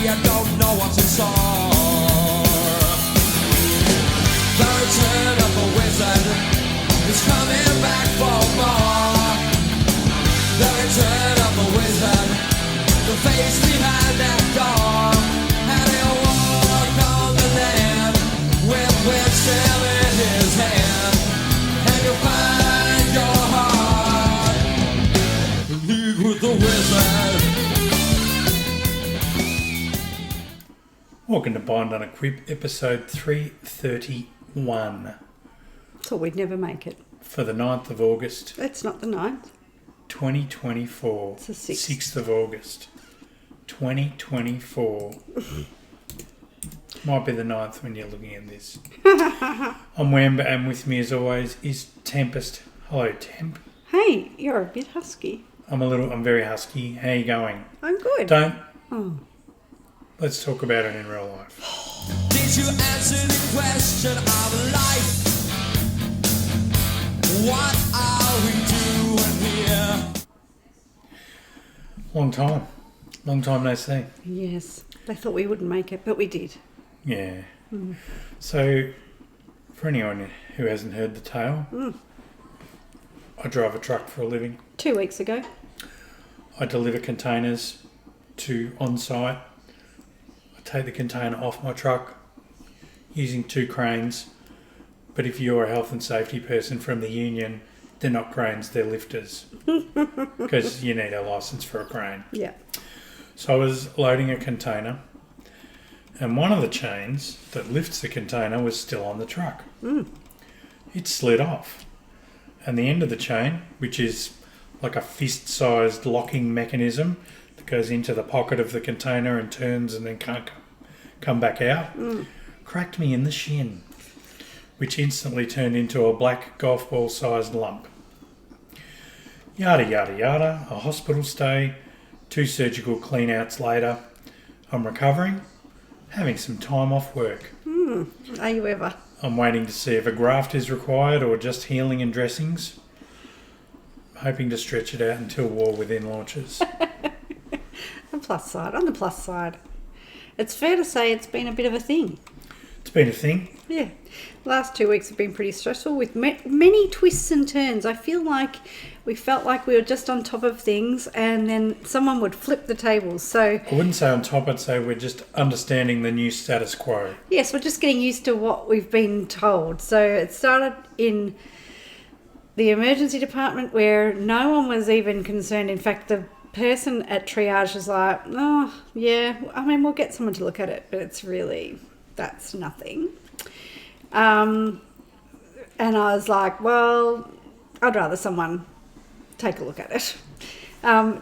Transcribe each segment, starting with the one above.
you don't know what's in store. The return of the wizard is coming back for more. The return of the wizard, the face behind that door. And he'll walk on the land with wisdom in his hand. And you'll find your heart in league with the wizard. Welcome to Bind on Equip, episode 331. Thought we'd never make it. For the 9th of August, It's not the 9th. 2024. It's the 6th. 6th of August, 2024. Might be the 9th when you're looking at this. I'm Wemba, and with me as always is Tempest. Hello, Temp. Hey, you're a bit husky. I'm very husky. How you going? I'm good. Let's talk about it in real life. Did you answer the question of life? What are we doing here? Long time no see. Yes, they thought we wouldn't make it, but we did. Yeah. So, for anyone who hasn't heard the tale, I drive a truck for a living. 2 weeks ago. I deliver containers to on-site. I take the container off my truck using 2 cranes. But if you're a health and safety person from the union, they're not cranes, they're lifters. Because you need a license for a crane. Yeah. So I was loading a container, and one of the chains that lifts the container was still on the truck. It slid off. And the end of the chain, which is like a fist-sized locking mechanism that goes into the pocket of the container and turns and then can't come back out, cracked me in the shin, which instantly turned into a black golf ball-sized lump. Yada, yada, yada, a hospital stay, 2 surgical clean-outs later. I'm recovering, having some time off work. Are you ever? I'm waiting to see if a graft is required or just healing and dressings. Hoping to stretch it out until War Within launches. On the plus side. It's fair to say it's been a bit of a thing. It's been a thing. Yeah. Last 2 weeks have been pretty stressful with many twists and turns. I feel like we felt like we were just on top of things and then someone would flip the tables. So I wouldn't say on top, I'd say we're just understanding the new status quo. yes, we're just getting used to what we've been told. So it started in the emergency department where no one was even concerned. In fact, the person at triage was like, oh, yeah, I mean, we'll get someone to look at it, but that's nothing. And I was like, well, I'd rather someone take a look at it.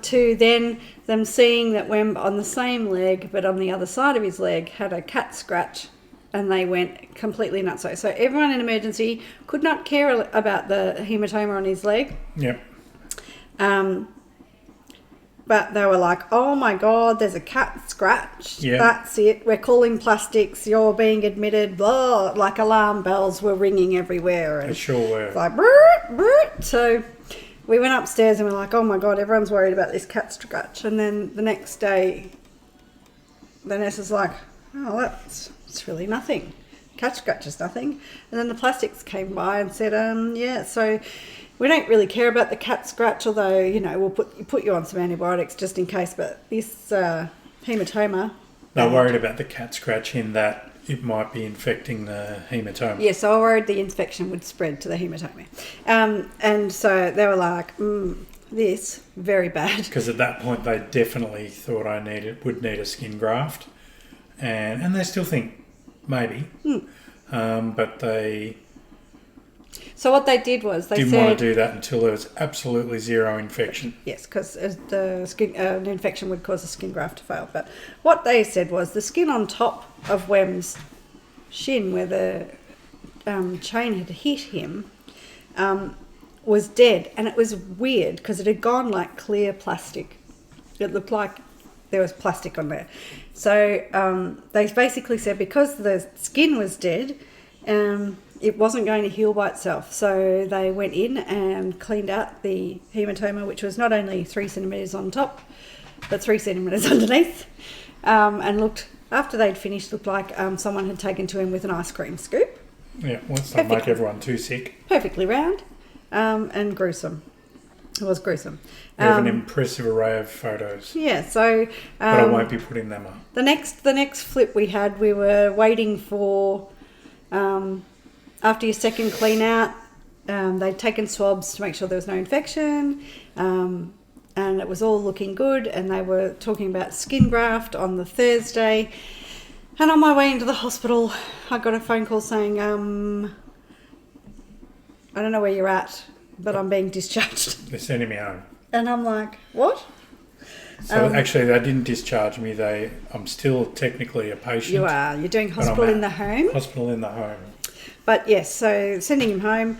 To then them seeing that Wemb on the same leg, but on the other side of his leg, had a cat scratch, and they went completely nuts. So everyone in emergency could not care about the hematoma on his leg. Yep. But they were like, oh my God, there's a cat scratch. Yeah. That's it. We're calling plastics. You're being admitted. Blah. Like alarm bells were ringing everywhere. And They sure were. it's like, brr, brr. So we went upstairs and we're like, oh my God, everyone's worried about this cat scratch. And then the next day, the nurse is like, oh, it's really nothing. Cat scratch is nothing. And then the plastics came by and said, yeah, so we don't really care about the cat scratch, although, you know, we'll put you on some antibiotics just in case. But this hematoma... They're worried about the cat scratch in that it might be infecting the hematoma. Yeah, so I worried the infection would spread to the hematoma. And so they were like, this, very bad. Because at that point they definitely thought I would need a skin graft. And they still think maybe. But they... So what they did was they didn't said... want to do that until there was absolutely zero infection. Yes, because the skin an infection would cause a skin graft to fail. But what they said was the skin on top of Wem's shin, where the chain had hit him, was dead. And it was weird because it had gone like clear plastic. It looked like there was plastic on there. So they basically said because the skin was dead, it wasn't going to heal by itself. So they went in and cleaned out the hematoma, which was not only 3 centimetres on top, but 3 centimetres underneath. and looked, after they'd finished, looked like someone had taken to him with an ice cream scoop. Yeah, let's not make everyone too sick. Perfectly round and gruesome. It was gruesome. We have an impressive array of photos. Yeah, so... but I won't be putting them up. The next flip we had, we were waiting for... after your second clean out, they'd taken swabs to make sure there was no infection, and it was all looking good, and they were talking about skin graft on the Thursday. And on my way into the hospital, I got a phone call saying, I don't know where you're at, but I'm being discharged. They're sending me home. And I'm like, what? So actually, they didn't discharge me. I'm still technically a patient. You are. You're doing hospital in the home. Hospital in the home. But yes, so sending him home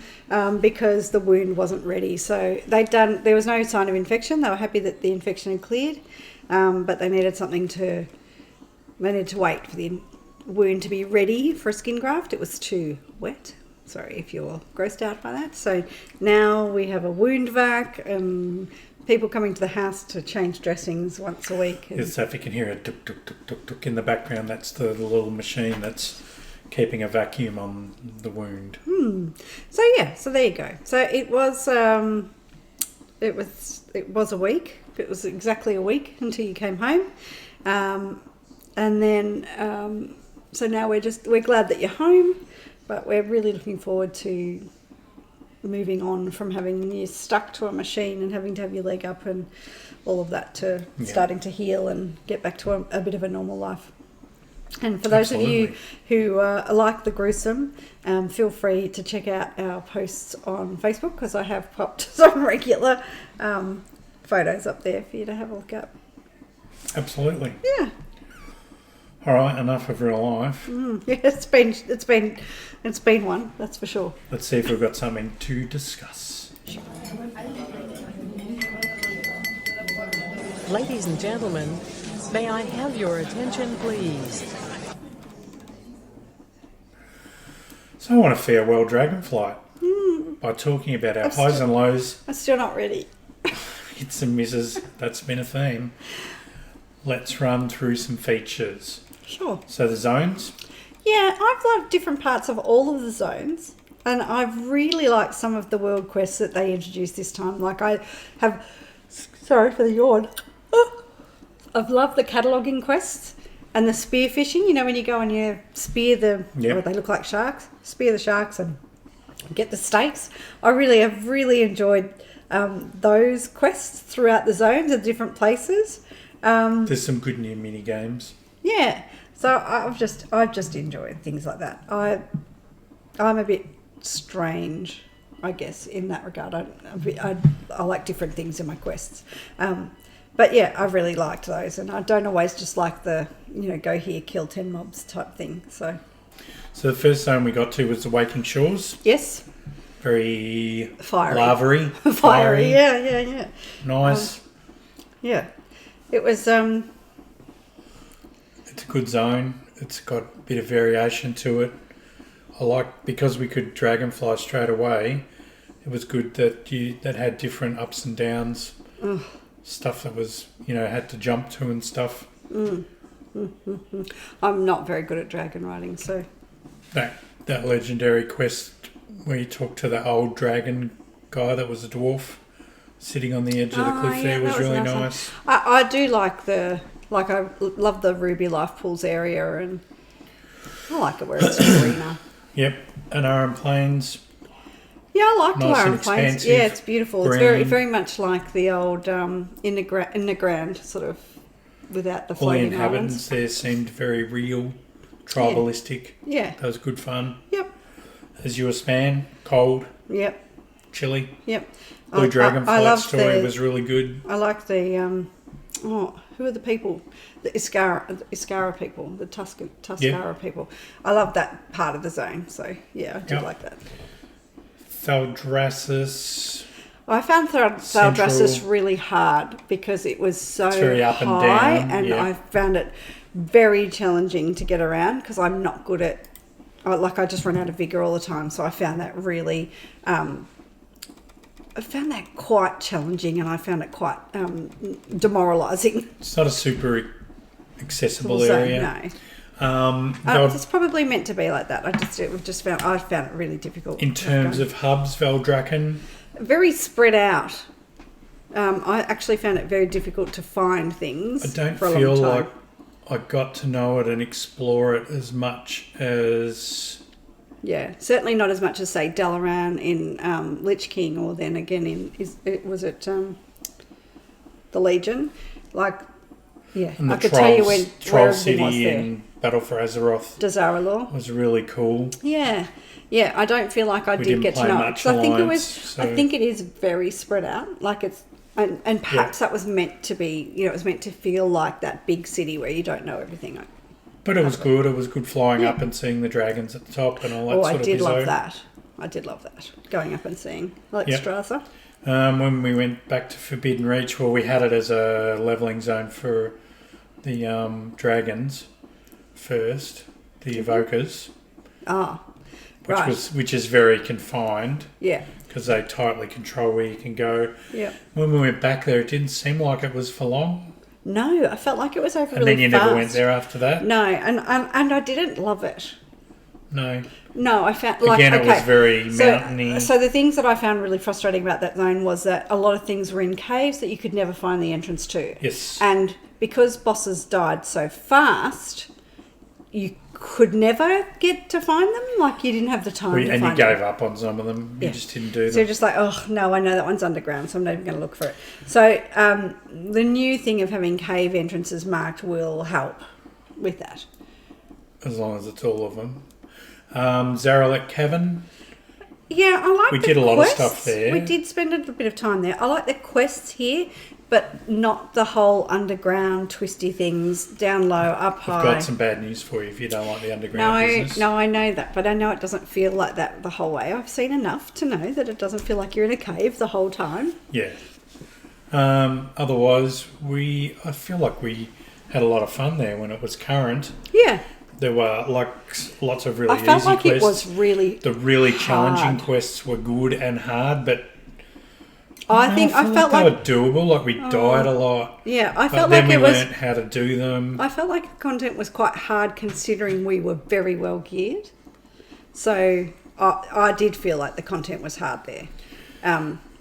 because the wound wasn't ready. So there was no sign of infection. They were happy that the infection had cleared, but they needed they needed to wait for the wound to be ready for a skin graft. It was too wet. Sorry if you're grossed out by that. So now we have a wound vac and people coming to the house to change dressings once a week. So if you can hear a tuk tuk tuk tuk tuk in the background, that's the little machine that's keeping a vacuum on the wound. So yeah, so there you go. So it was a week. It was exactly a week until you came home, and then so now we're glad that you're home. But we're really looking forward to moving on from having you stuck to a machine and having to have your leg up and all of that to starting to heal and get back to a bit of a normal life. And for those of you who like the gruesome, feel free to check out our posts on Facebook because I have popped some regular photos up there for you to have a look at. Absolutely. Yeah. All right, enough of real life. Yeah, it's been one, that's for sure. Let's see if we've got something to discuss. Ladies and gentlemen, may I have your attention, please? So I want to farewell Dragonflight by talking about our highs and lows. I'm still not ready. Hits and misses. That's been a theme. Let's run through some features. Sure. So the zones. Yeah, I've loved different parts of all of the zones, and I've really liked some of the world quests that they introduced this time. Like I have, sorry for the yawn. I've loved the cataloguing quests and the spear fishing. You know, when you go and you spear or they look like sharks, spear the sharks and get the steaks. I have really enjoyed those quests throughout the zones at different places. There's some good new mini games. Yeah, so I've just enjoyed things like that. I'm a bit strange, I guess, in that regard. I like different things in my quests, but yeah, I've really liked those, and I don't always just like the go here, kill 10 mobs type thing. So the first zone we got to was the Waking Shores. Yes. Very fiery, lavery, fiery. Yeah. Nice. Yeah, it was. It's a good zone. It's got a bit of variation to it. I like because we could dragonfly straight away. It was good that had different ups and downs. Stuff that was had to jump to and stuff. I'm not very good at dragon riding, so that legendary quest where you talk to that old dragon guy that was a dwarf sitting on the edge of the cliff there was really nice. I do like I love the Ruby Life Pools area, and I like it where it's greener. Yep, and Aran Plains. Yeah, I like nice Aran Plains. Yeah, it's beautiful. Green. It's very, very much like the old in the ground sort of without the floating All the inhabitants islands. there seemed very real, tribalistic. Yeah. That was good fun. Yep. Azure Span, cold. Yep. Chilly. Yep. Blue Dragonflight story was really good. I like the who are the people? The Iskara people, the Tuskara people. I love that part of the zone. So yeah, I do like that. Thaldraszus. I found Thaldraszus really hard because it was so very up high, and down. and I found it very challenging to get around because I'm not good at. I just run out of vigour all the time, so I found that really. I found that quite challenging, and I found it quite demoralising. It's not a super accessible full zone, area. no. They were- It's probably meant to be like that. I found it really difficult. in terms of hubs, Veldraken, very spread out. I actually found it very difficult to find things. I don't for a feel long time. like I got to know it and explore it as much as... Yeah, certainly not as much as say Dalaran in Lich King, or then again in the Legion. Like, yeah, And I the could tell you where Troll everything was City there. in Battle for Azeroth Dazaralor. was really cool. Yeah, yeah. I don't feel like I We did didn't get to play know it. much 'Cause I think it Alliance, was. so- I think it is very spread out. Like it's. And perhaps that was meant to be, it was meant to feel like that big city where you don't know everything. But it was good. It was good flying up and seeing the dragons at the top and all that sort I of did love bizzo. that. I did love that. Going up and seeing Yep. Strasser. When we went back to Forbidden Reach, well, we had it as a levelling zone for the dragons first, the evokers, Ah, right. which is very confined Yeah, because they tightly control where you can go. yeah. When we went back there, it didn't seem like it was for long, No, I felt like it was over and really then you fast. never went there after that. No, and I didn't love it. No, No, I found like again, okay. it was very mountainy. So the things that I found really frustrating about that zone was that a lot of things were in caves that you could never find the entrance to. Yes. And because bosses died so fast, you could never get to find them. Like you didn't have the time to And you find them. gave up on some of them. You Yeah. just didn't do So you're them. just like, oh no, I know that one's underground, so I'm not even going to look for it. So the new thing of having cave entrances marked will help with that. As long as it's all of them. Zaralek Cavern. Yeah, I like. We the did a lot of quests. stuff there. We did spend a little bit of time there. I like the quests here, but not the whole underground twisty things. Down low, up high. I've got some bad news for you if you don't like the underground business. No, I know that, but I know it doesn't feel like that the whole way. I've seen enough to know that it doesn't feel like you're in a cave the whole time. Yeah. Otherwise, I feel like we had a lot of fun there when it was current. Yeah, There were lots of really I felt easy like quests. it was really. The really challenging hard. quests were good and hard, but I feel felt they like. were doable. Like we died a lot, Yeah, I but felt then like we it was. learnt how to do them. I felt like the content was quite hard considering we were very well geared. So I did feel like the content was hard there.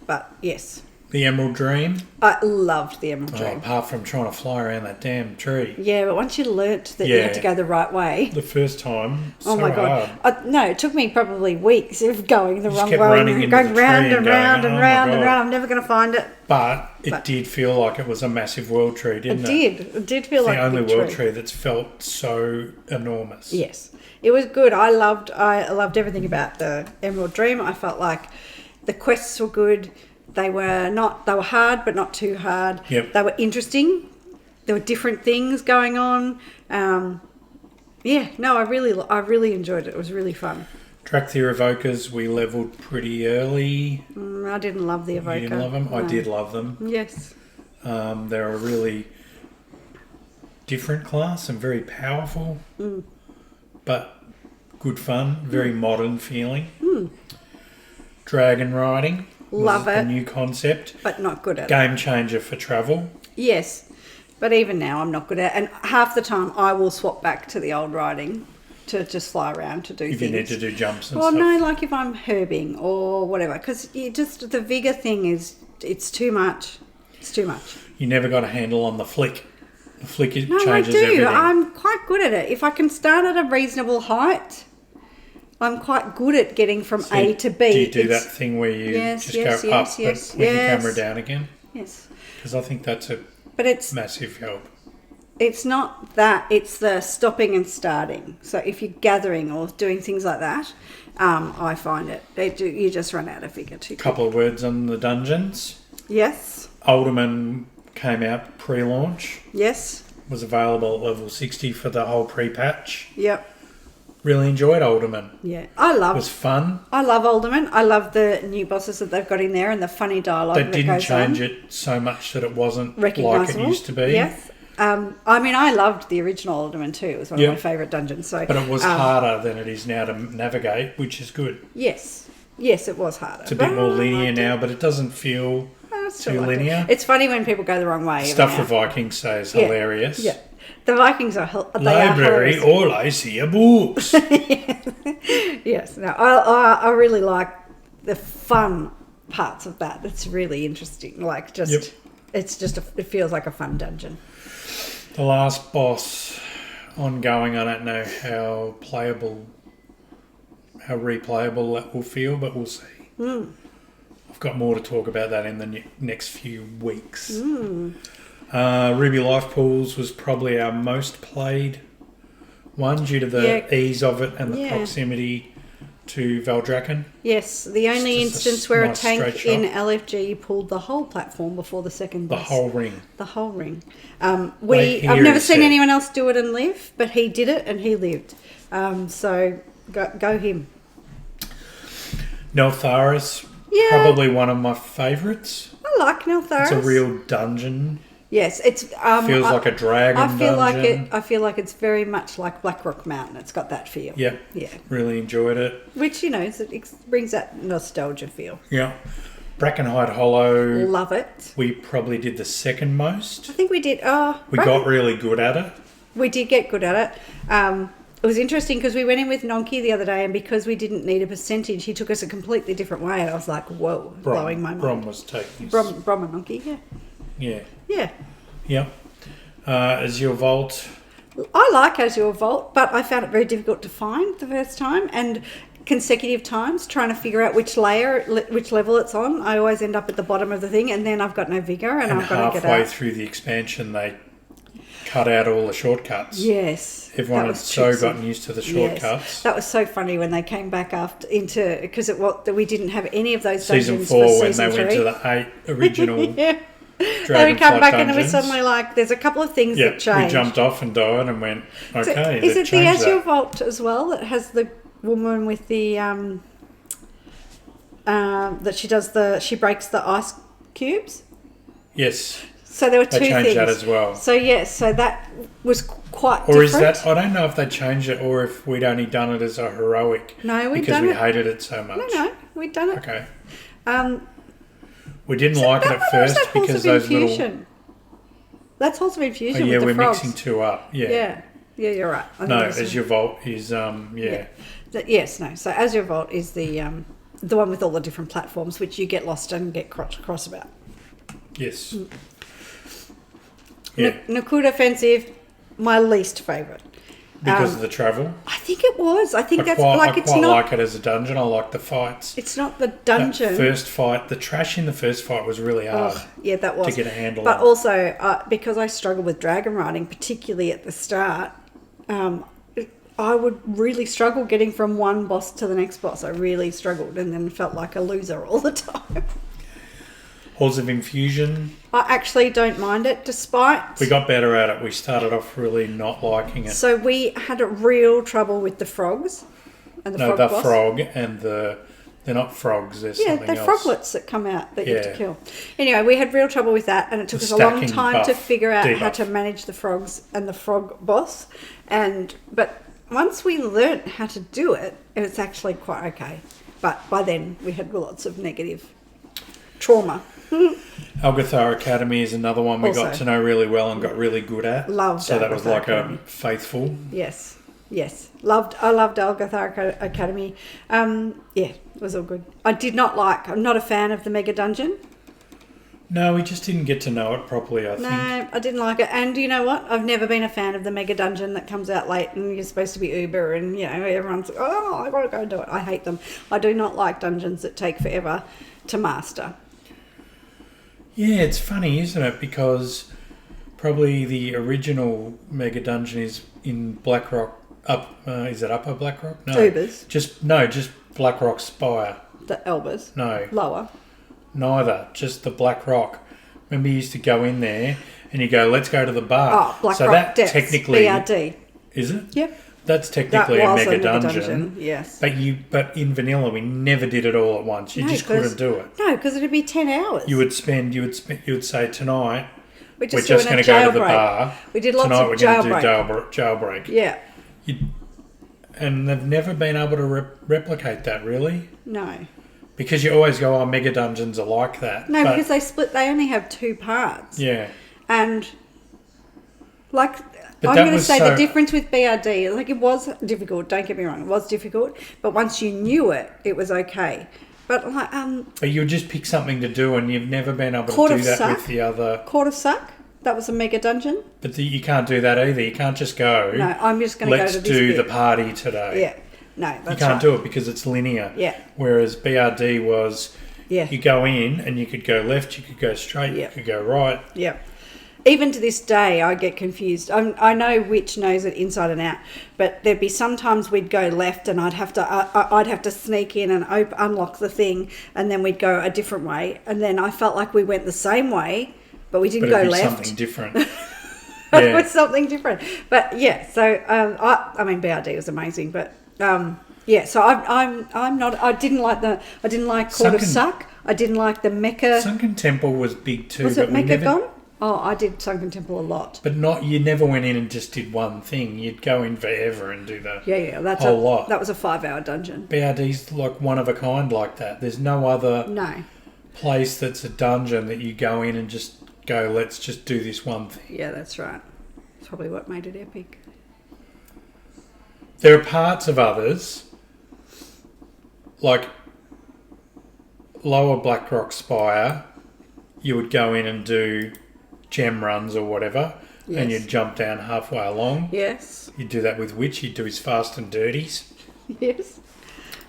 But yes, The Emerald Dream. I loved the Emerald Dream. Apart from trying to fly around that damn tree. Yeah, but once you learnt that you had to go the right way. The first time, Oh so my god! hard. No, it took me probably weeks of going the wrong kept way, running and into going the round tree and and going, round and "Oh my round and God." round. I'm never going to find it. But it did feel like it was a massive world tree, didn't it? It did feel It's like the a only big world tree. tree that's felt so enormous. Yes, it was good. I loved everything about the Emerald Dream. I felt like the quests were good. They were hard, but not too hard. Yep. They were interesting. There were different things going on. I really enjoyed it. It was really fun. Drakthir Evokers, we levelled pretty early. I didn't love the Evoker. You didn't love them? No. I did love them. Yes. They're a really different class and very powerful, but good fun, very modern feeling. Dragon riding. Love was it. A new concept. But not good at it. Game changer for travel. Yes. But even now, I'm not good at it. And half the time, I will swap back to the old riding to just fly around to do If things. you need to do jumps and Well, stuff. no, like if I'm herbing or whatever. Because the vigor thing is, it's too much. It's too much. You never got a handle on the flick. The flick No, I changes do. everything. I'm quite good at it. If I can start at a reasonable height, I'm quite good at getting from So A to B. Do you do It's- that thing where you Yes, just yes, go yes, up yes, but with your yes. camera down again? Yes. Because I think that's a But it's massive help. It's not that, it's the stopping and starting. So if you're gathering or doing things like that, I find you just run out of figure too quick. Couple of words on the dungeons. Yes, Alderman came out pre-launch. yes, Was available at level 60 for the whole pre-patch. yep, Really enjoyed Alderman. yeah. It was fun. I love Alderman. I love the new bosses that they've got in there and the funny dialogue They that didn't goes change on. it so much that it wasn't like Recognisable. it used to be. Yes. I mean, I loved the original Alderman too. It was one of my favourite dungeons. So, But it was harder than it is now to navigate, which is good. Yes, it was harder. It's a bit more linear now, but it doesn't feel I still too liked it. linear. It's funny when people go the wrong way. Stuff the every now. Vikings say is Yeah. hilarious. Yeah. The Vikings are Library, hilarious. all I see are books. Yes, no, I really like the fun parts of that. It's really interesting. Like, just Yep. it's just it feels like a fun dungeon. The last boss ongoing, I don't know how replayable that will feel, but we'll see. I've got more to talk about that in the next few weeks. Ruby Life Pools was probably our most played one due to the ease of it and the proximity to Valdrakken. Yes, the only It's just a instance where a nice tank straight in shot. LFG pulled the whole platform before the second The boss. whole ring. The whole ring. Like I've never he seen said. anyone else do it and live, but he did it and he lived. So go him. Neltharis, Yeah. probably one of my favourites. I like Neltharis. It's a real dungeon. Yes, it's Feels like a dragon I feel like dungeon. it. I feel like it's very much like Blackrock Mountain. It's got that feel. Yep. Yeah. Really enjoyed it. Which it brings that nostalgia feel. Yeah. Brackenhide Hollow, Love it. we probably did the second most. I think we did. We got really good at it. We did get good at it. It was interesting because we went in with Nonky the other day, and because we didn't need a percentage, he took us a completely different way. And I was like, "Whoa!" blowing my mind. Brom was taking us. Brom and Nonky, yeah, Yeah. yeah. Yep. Azure Vault. I like Azure Vault, but I found it very difficult to find the first time, and consecutive times trying to figure out which level it's on. I always end up at the bottom of the thing, and then I've got no vigor, and I've got to get halfway out. through the expansion, they cut out all the shortcuts. Yes, Everyone that had was so tricksy. gotten used to the shortcuts. Yes. That was so funny when they came back because we didn't have any of those Season dungeons 4 for when season they 3. went to the 8 original Yeah. Dragonflight They would come back and it was dungeons. suddenly like, there's a couple of things Yeah, that changed. we jumped off and died and went, okay, Is they've it the changed Azure that. Vault as well that has the woman with the that she breaks the ice cubes? Yes, So there were two they changed things. that as well. So yes, so that was quite Or different. is that, I don't know if they changed it or if we'd only done it as a heroic. No, we'd because done we it. hated it so much. No, we'd done it. Okay. We Is didn't it like it that at one or is first that Halls because of those little. Infusion? That's Halls of Oh, Infusion yeah, with the we're frogs. mixing two up. Yeah. Yeah, you're right. I No, think it was- Azure Vault is Yes, no. So Azure Vault is the one with all the different platforms, which you get lost and get cross about. yes. Mm. Yeah, Nakuda Offensive, my least favourite. because of the travel. I think it was. I think I that's quite like it's like not. it as a dungeon. I like the fights. It's not the That dungeon. first fight, the trash in the first fight was really hard. Yeah, that was to get a handle But on. also because I struggle with dragon riding, particularly at the start, I would really struggle getting from one boss to the next boss. I really struggled, and then felt like a loser all the time. Halls of Infusion. I actually don't mind it, despite. We got better at it. We started off really not liking it. So we had a real trouble with the frogs and the No, frog the boss. frog and they're not frogs. They're Yeah, something they're else. froglets that come out that you have to Yeah. kill. Anyway, we had real trouble with that, and it took The us a long stacking time to buff, figure out how debuff. to manage the frogs and the frog boss. But once we learnt how to do it, it's actually quite okay. But by then, we had lots of negative trauma. Algathar Academy is another one we got Also. to know really well and got really good at. Loved So that was Algathar like Academy. a faithful. Yes. I loved Algathar Academy. Yeah, it was all good. I'm not a fan of the Mega Dungeon. No, we just didn't get to know it properly, I think. No, I didn't like it. And you know what? I've never been a fan of the Mega Dungeon that comes out late and you're supposed to be Uber and, everyone's like, oh, I got to go and do it. I hate them. I do not like dungeons that take forever to master. Yeah, it's funny, isn't it? Because probably the original Mega Dungeon is in Blackrock. Is it Upper Blackrock? No. Ubers. Just Blackrock Spire. The Elbers. No. Lower. Neither, just the Black Rock. Remember, you used to go in there and you go, let's go to the bar. Oh, Black so Rock that Depths. technically BRD. is it? Yep. That's That technically was a mega dungeon. Yes. But in vanilla, we never did it all at once. You No, just 'cause- couldn't do it. No, because it'd be 10 hours. You would say tonight We're we're just going to go to the bar. We did lots tonight of we're going to do jailbreak. jailbreak. Yeah. And they've never been able to replicate that, really. No. Because you always go, mega dungeons are like that. No, But, because they only have two parts. yeah. And, like, But I'm that going to was say so- the difference with BRD, like it was difficult, don't get me wrong, it was difficult, but once you knew it, it was okay. But like, But you'll just pick something to do, and you've never been able Court to of do that Suck? with the other. Court of Suck, that was a mega dungeon. But you can't do that either. You can't just go. No, I'm just going to go Let's to this do bit. the party today. Yeah, no, that's You can't right. do it because it's linear. Yeah. Whereas BRD was, Yeah. you go in and you could go left, you could go straight, Yeah. you could go right. Yeah. Even to this day, I get confused. I know which knows it inside and out, but there'd be sometimes we'd go left, and I'd have to sneak in and unlock the thing, and then we'd go a different way, and then I felt like we went the same way, but we didn't But it'd go be left. something different. It Yeah. was something different. But yeah, so I mean BRD was amazing, but yeah. So I'm not. I didn't like Court of Sunken- Suck. I didn't like the Mecca. Sunken Temple was big too. Was but it we Mecca never, gone? Oh, I did Sunken Temple a lot. But you never went in and just did one thing. You'd go in forever and do the Yeah, that's whole lot. That was a 5-hour dungeon. BRD's like one of a kind like that. There's no other No. place that's a dungeon that you go in and just go, let's just do this one thing. Yeah, that's right. It's probably what made it epic. There are parts of others, like Lower Blackrock Spire, you would go in and do gem runs or whatever, and Yes. you'd jump down halfway along. Yes. You'd do that with Witch, you'd do his fast and dirties. Yes.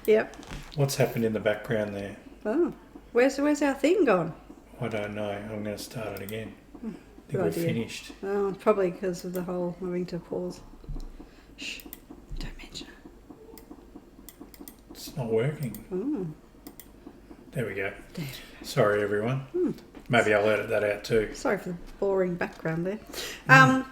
Yep. What's happened in the background there? Oh, where's our thing gone? I don't know. I'm going to start it again. I think good we're idea. finished. Oh, probably because of the whole having to pause. Shh. Don't mention it. It's not working. Oh. There we go. There. Sorry, everyone. Maybe I'll edit that out too. Sorry for the boring background there.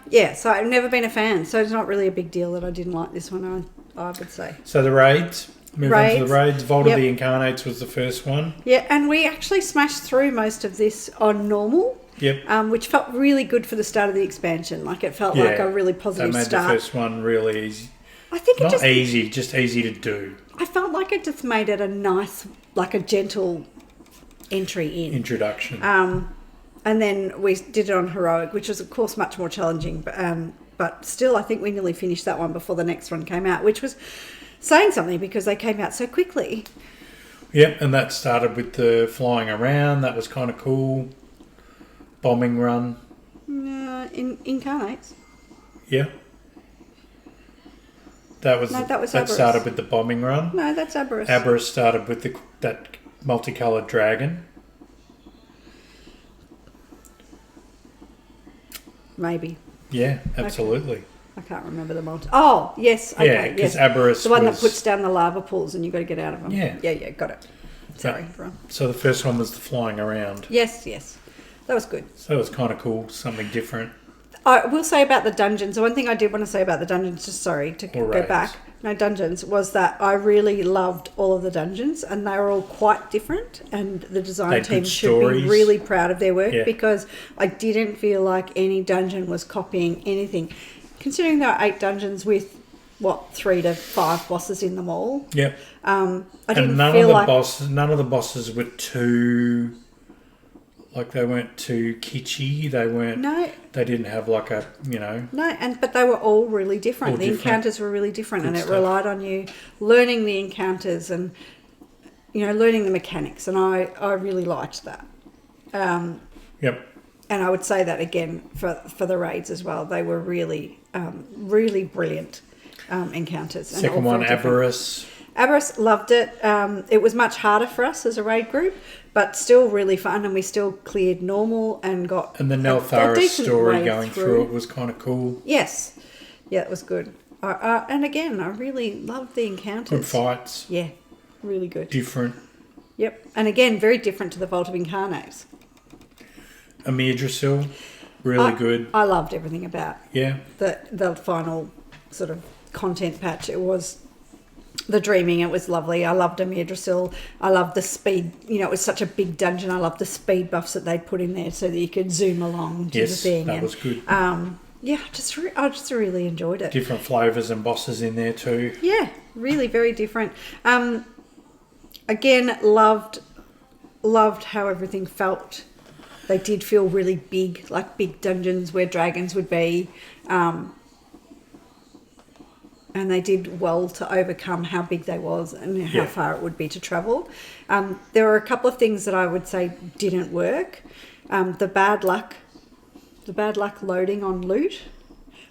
Yeah, so I've never been a fan, so it's not really a big deal that I didn't like this one, I would say. So the raids. Move on to the raids. Vault Yep. of the Incarnates was the first one. Yeah, and we actually smashed through most of this on normal. Yep. Which felt really good for the start of the expansion. Like it felt like a really positive That made start. the first one really easy. I think it Not just easy, just easy to do. I felt like it just made it a nice, like a gentle entry in. Introduction. And then we did it on heroic, which was of course much more challenging. But still, I think we nearly finished that one before the next one came out, which was saying something because they came out so quickly. Yep, and that started with the flying around. That was kind of cool. Bombing run. In Incarnates. Yeah. That was No, that was that Aberrus. started with the bombing run. No, that's Aberrus. Aberrus started with that multicolored dragon. Maybe. Yeah, absolutely. I can't remember the multi. Oh, yes. Okay, Yeah, 'cause yes. Aberrus the one was- that puts down the lava pools and you've got to get out of them. Yeah. Yeah, got it. Sorry, everyone. So the first one was the flying around. Yes. That was good. So it was kind of cool, something different. I will say about the dungeons, the one thing I did want to say about the dungeons, just sorry to Or go raids. back, no dungeons, was that I really loved all of the dungeons and they were all quite different and the design They had team good should stories. be really proud of their work Yeah. because I didn't feel like any dungeon was copying anything. Considering there are 8 dungeons with, 3 to 5 bosses in them all, Yep. I didn't And none feel of the like... none of the bosses were too, like they weren't too kitschy. They weren't. No. They didn't have like a But they were all really different. All The different. encounters were really different, Good and it stuff. relied on you learning the encounters and learning the mechanics. And I really liked that. Yep. And I would say that again for the raids as well. They were really really brilliant encounters. And Second all one, very different. Aberrus. Aberrus loved it. It was much harder for us as a raid group, but still really fun, and we still cleared normal and got And the a Neltharis decent story way going through it was kind of cool. Yes. Yeah, it was good. And again, I really loved the encounters. Good fights. Yeah, really good. Different. Yep. And again, very different to the Vault of Incarnates. Amir Drasil, really good. I loved everything about Yeah. the final sort of content patch. It was the dreaming. It was lovely. I loved Amir Drasil. I loved the speed. It was such a big dungeon. I loved the speed buffs that they'd put in there so that you could zoom along to the Yes, thing. that was good. Yeah, I just really enjoyed it. Different flavours and bosses in there too. Yeah, really very different. Again, loved how everything felt. They did feel really big, like big dungeons where dragons would be. and they did well to overcome how big they was and how far it would be to travel. There were a couple of things that I would say didn't work. The bad luck loading on loot.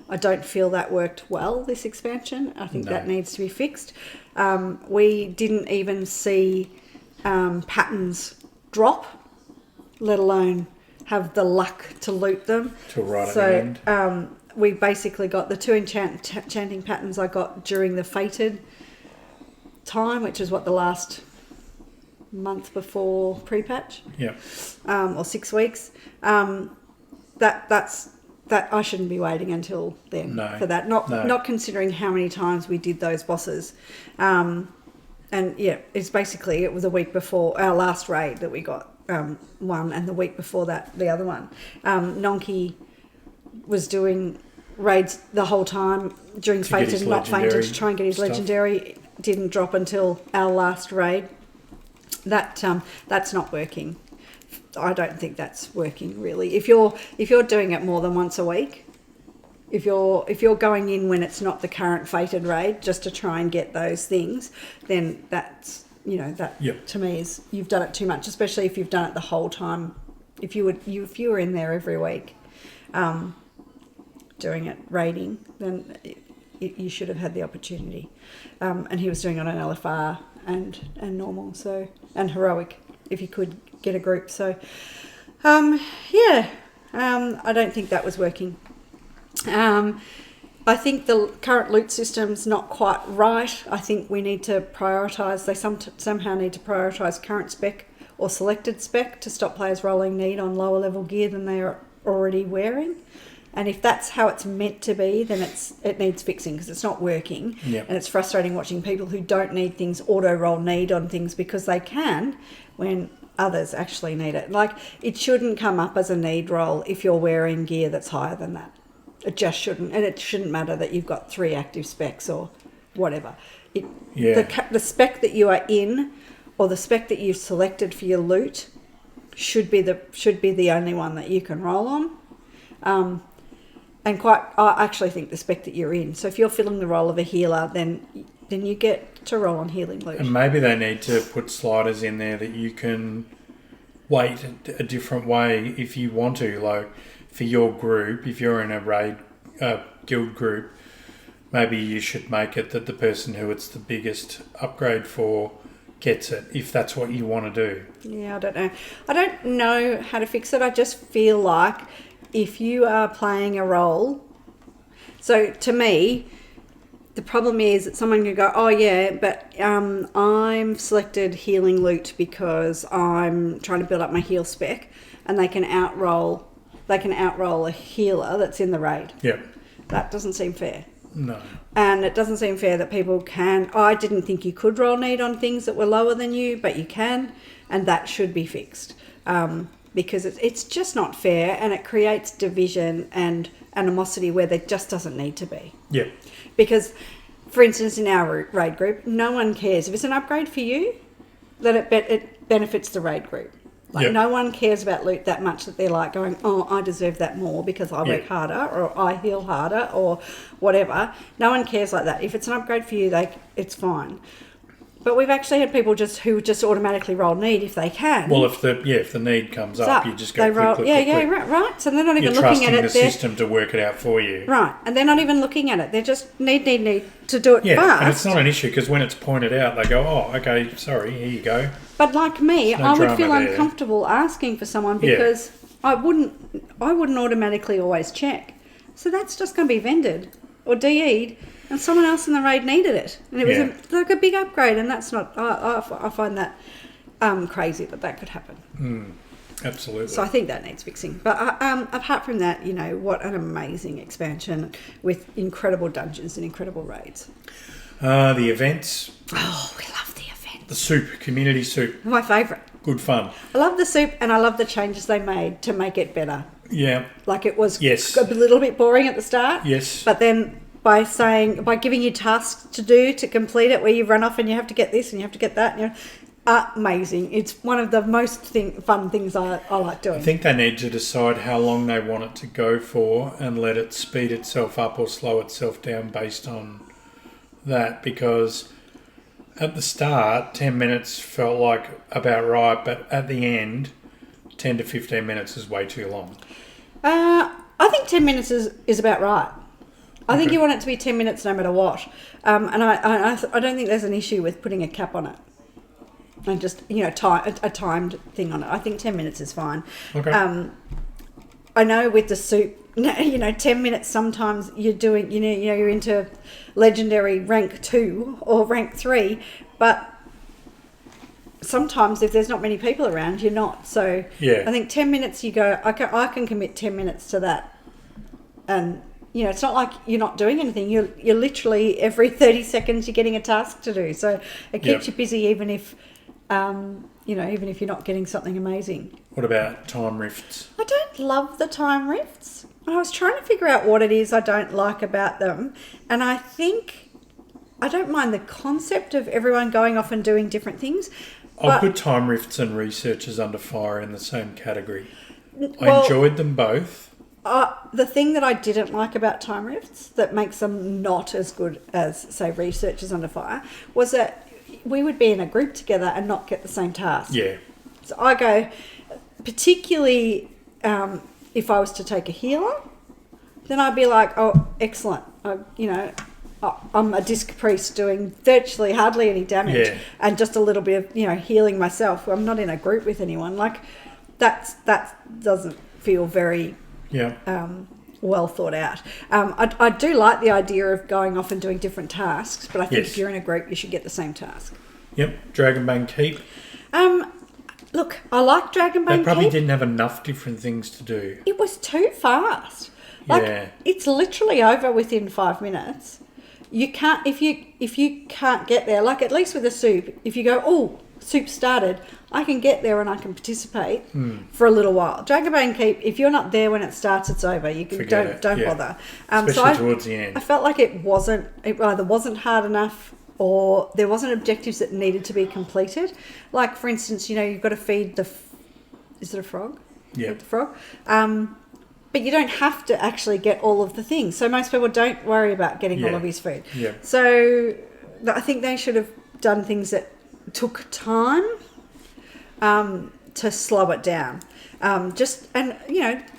I don't feel that worked well, this expansion. I think that needs to be fixed. We didn't even see patterns drop, let alone have the luck to loot them. Till right at the end. We basically got the 2 enchanting patterns I got during the fated time, which is what, the last month before pre-patch? Yeah. Or 6 weeks. That I shouldn't be waiting until then for that. Not considering how many times we did those bosses. And yeah, it's basically, it was a week before our last raid that we got one, and the week before that, the other one. Nonky was doing raids the whole time during fated, not fainted, to try and get his legendary. Didn't drop until our last raid. That's not working. I don't think that's working really. If you're doing it more than once a week, if you're going in when it's not the current fated raid just to try and get those things, then that's, to me is, you've done it too much, especially if you've done it the whole time. If you were in there every week, doing it raiding, then you should have had the opportunity. And he was doing it on LFR and normal, so, and heroic if you could get a group. So I don't think that was working. I think the current loot system's not quite right. I think we need to prioritise, they somehow need to prioritise current spec or selected spec to stop players rolling need on lower level gear than they are already wearing. And if that's how it's meant to be, then it needs fixing, because it's not working. Yep. And it's frustrating watching people who don't need things auto-roll need on things because they can, when others actually need it. Like, it shouldn't come up as a need roll if you're wearing gear that's higher than that. It just shouldn't. And it shouldn't matter that you've got 3 active specs or whatever. The spec that you are in, or the spec that you've selected for your loot, should be the only one that you can roll on. And I actually think the spec that you're in. So if you're filling the role of a healer, then you get to roll on healing loot. And maybe they need to put sliders in there that you can weight a different way if you want to. Like, for your group, if you're in a raid guild group, maybe you should make it that the person who it's the biggest upgrade for gets it, if that's what you want to do. Yeah, I don't know. I don't know how to fix it. I just feel like if you are playing a role, so to me, the problem is that someone can go, oh yeah, but I'm selected healing loot because I'm trying to build up my heal spec, and they can outroll a healer that's in the raid. Yeah. That doesn't seem fair. No. And it doesn't seem fair that people can. I didn't think you could roll need on things that were lower than you, but you can, and that should be fixed. Because it's just not fair, and it creates division and animosity where there just doesn't need to be. Yeah. Because, for instance, in our raid group, no one cares. If it's an upgrade for you, then it benefits the raid group. Like, no one cares about loot that much that they're like going, oh, I deserve that more because I work harder, or I heal harder, or whatever. No one cares like that. If it's an upgrade for you, it's fine. But we've actually had people who just automatically roll need if they can. Well, if the need comes up, you just go click. Right. So they're not even You're looking at it. You're trusting the system to work it out for you. Right, and they're not even looking at it. They're just need to do it fast. Yeah, and it's not an issue, because when it's pointed out, they go, oh, okay, sorry, here you go. But like me, I would feel uncomfortable asking for someone because I wouldn't automatically always check. So that's just going to be vended or DE'd. And someone else in the raid needed it, and it was like a big upgrade, and that's not. I find that crazy that could happen. Absolutely. So I think that needs fixing. But apart from that, what an amazing expansion with incredible dungeons and incredible raids. The events. Oh, we love the events. The soup, community soup. My favourite. Good fun. I love the soup, and I love the changes they made to make it better. Yeah. Like, it was a little bit boring at the start. Yes. But then by giving you tasks to do to complete it, where you run off and you have to get this and you have to get that, amazing. It's one of the most fun things I like doing. I think they need to decide how long they want it to go for and let it speed itself up or slow itself down based on that because at the start, 10 minutes felt like about right, but at the end, 10 to 15 minutes is way too long. I think 10 minutes is about right. I think Okay. you want it to be 10 minutes no matter what. And I don't think there's an issue with putting a cap on it. And just, a timed thing on it. I think 10 minutes is fine. Okay. I know with the soup, 10 minutes sometimes you're doing, you're into legendary rank 2 or rank 3, but sometimes if there's not many people around, you're not. So Yeah. I think 10 minutes you go, I can commit 10 minutes to that. And, it's not like you're not doing anything. You're literally every 30 seconds you're getting a task to do. So it keeps you busy even if, even if you're not getting something amazing. What about time rifts? I don't love the time rifts. I was trying to figure out what it is I don't like about them. And I think I don't mind the concept of everyone going off and doing different things. I'll put time rifts and researchers under fire in the same category. I Well, enjoyed them both. The thing that I didn't like about time rifts that makes them not as good as, say, researchers under fire was that we would be in a group together and not get the same task. Yeah. So I go, particularly if I was to take a healer, then I'd be like, oh, excellent. I'm a disc priest doing virtually hardly any damage and just a little bit of, healing myself. I'm not in a group with anyone. Like, that doesn't feel very well thought out. I do like the idea of going off and doing different tasks, but I think if you're in a group, you should get the same task. Yep. Dragonbane Keep. Look, I like Dragonbane Keep. They probably didn't have enough different things to do. It was too fast. It's literally over within 5 minutes. You can't if you can't get there. Like, at least with a soup, if you go, oh, soup started, I can get there and I can participate for a little while. Dragonbane Keep, if you're not there when it starts, it's over. You can don't bother. Especially towards the end. I felt like it either wasn't hard enough or there wasn't objectives that needed to be completed. Like, for instance, you've got to feed is it a frog? Yeah. Feed the frog. But you don't have to actually get all of the things. So most people don't worry about getting all of his food. Yeah. So I think they should have done things that took time to slow it down. I